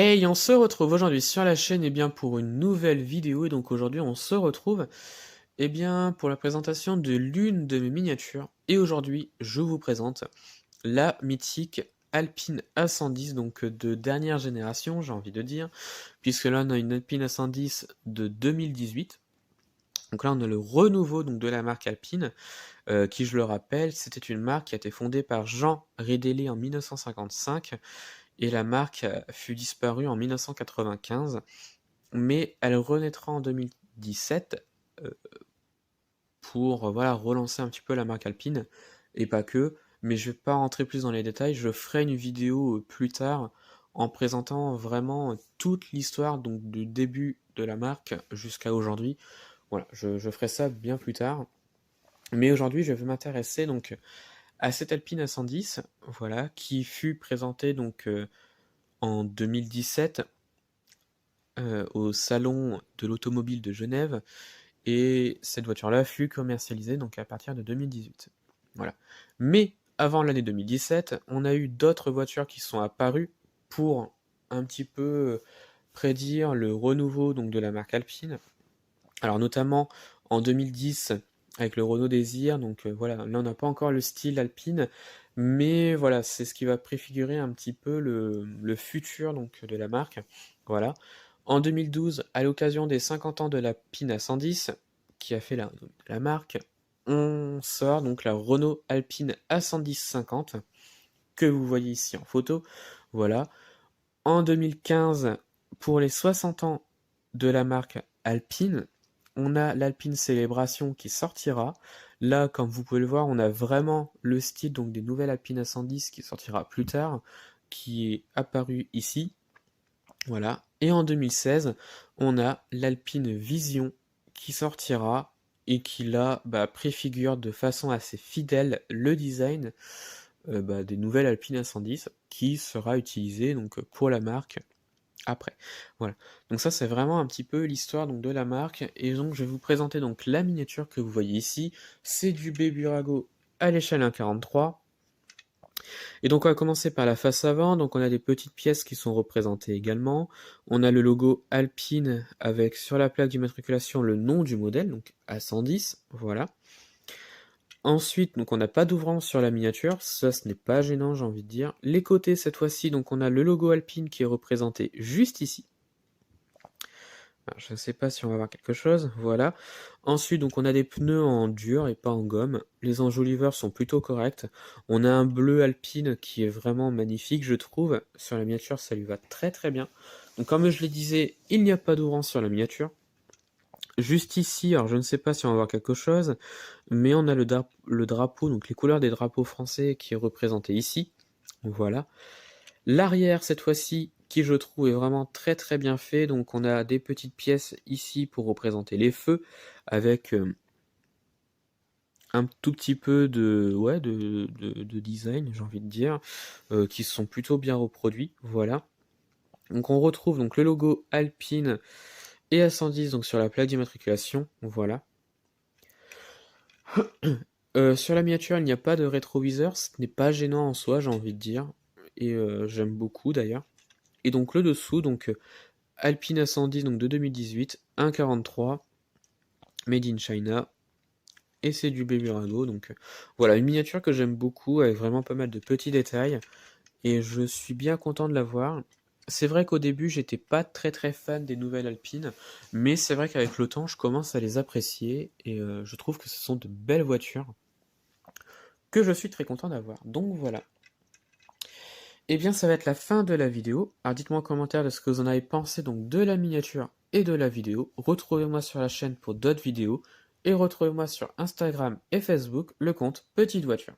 Hey, on se retrouve aujourd'hui sur la chaîne pour une nouvelle vidéo. Et donc aujourd'hui, on se retrouve pour la présentation de l'une de mes miniatures. Et aujourd'hui, je vous présente la mythique Alpine A110, donc de dernière génération, j'ai envie de dire, puisque là, on a une Alpine A110 de 2018. Donc là, on a le renouveau donc, de la marque Alpine, qui, je le rappelle, c'était une marque qui a été fondée par Jean Rédélé en 1955. Et la marque fut disparue en 1995, mais elle renaîtra en 2017 pour voilà, relancer un petit peu la marque Alpine, et pas que, mais je vais pas rentrer plus dans les détails, je ferai une vidéo plus tard en présentant vraiment toute l'histoire donc du début de la marque jusqu'à aujourd'hui. Voilà, je ferai ça bien plus tard. Mais aujourd'hui, je vais m'intéresser donc à cette Alpine A110, voilà, qui fut présentée donc en 2017 au salon de l'automobile de Genève, et cette voiture-là fut commercialisée donc à partir de 2018. Voilà. Mais avant l'année 2017, on a eu d'autres voitures qui sont apparues pour un petit peu prédire le renouveau donc de la marque Alpine. Alors notamment en 2010 avec le Renault Désir, donc voilà, là on n'a pas encore le style Alpine, mais voilà, c'est ce qui va préfigurer un petit peu le futur donc de la marque. Voilà. En 2012, à l'occasion des 50 ans de la Alpine A110, qui a fait la marque, on sort donc la Renault Alpine A110 50, que vous voyez ici en photo. Voilà. En 2015, pour les 60 ans de la marque Alpine, on a l'Alpine Célébration qui sortira. Là, comme vous pouvez le voir, on a vraiment le style donc des nouvelles Alpine A110 qui sortira plus tard, qui est apparu ici. Voilà. Et en 2016, on a l'Alpine Vision qui sortira et qui là préfigure de façon assez fidèle le design des nouvelles Alpine A110 qui sera utilisé donc pour la marque après. Voilà. Donc ça c'est vraiment un petit peu l'histoire donc de la marque, et donc je vais vous présenter donc la miniature que vous voyez ici. C'est du Beburago à l'échelle 1,43. Et donc on va commencer par la face avant, donc on a des petites pièces qui sont représentées également. On a le logo Alpine avec sur la plaque d'immatriculation le nom du modèle, donc A110, voilà. Ensuite, donc on n'a pas d'ouvrant sur la miniature, ça ce n'est pas gênant, j'ai envie de dire. Les côtés cette fois-ci, donc on a le logo Alpine qui est représenté juste ici. Alors, je ne sais pas si on va voir quelque chose, voilà. Ensuite, donc on a des pneus en dur et pas en gomme. Les enjoliveurs sont plutôt corrects. On a un bleu Alpine qui est vraiment magnifique, je trouve. Sur la miniature, ça lui va très très bien. Donc comme je le disais, il n'y a pas d'ouvrant sur la miniature. Juste ici, alors je ne sais pas si on va voir quelque chose, mais on a le drapeau, donc les couleurs des drapeaux français qui est représenté ici. Voilà. L'arrière, cette fois-ci, qui je trouve est vraiment très très bien fait. Donc on a des petites pièces ici pour représenter les feux, avec un tout petit peu de design, j'ai envie de dire, qui sont plutôt bien reproduits. Voilà. Donc on retrouve donc le logo Alpine et A110 donc sur la plaque d'immatriculation. Voilà. Sur la miniature, il n'y a pas de rétroviseur, ce n'est pas gênant en soi, j'ai envie de dire, et j'aime beaucoup d'ailleurs. Et donc le dessous, donc Alpine A110 donc de 2018, 1,43, made in China, et c'est du Beburago, donc voilà, une miniature que j'aime beaucoup, avec vraiment pas mal de petits détails, et je suis bien content de l'avoir. C'est vrai qu'au début, j'étais pas très très fan des nouvelles Alpines, mais c'est vrai qu'avec le temps, je commence à les apprécier, et je trouve que ce sont de belles voitures que je suis très content d'avoir. Donc voilà. Et bien ça va être la fin de la vidéo. Alors dites-moi en commentaire de ce que vous en avez pensé donc de la miniature et de la vidéo. Retrouvez-moi sur la chaîne pour d'autres vidéos, et retrouvez-moi sur Instagram et Facebook, le compte Petite Voiture.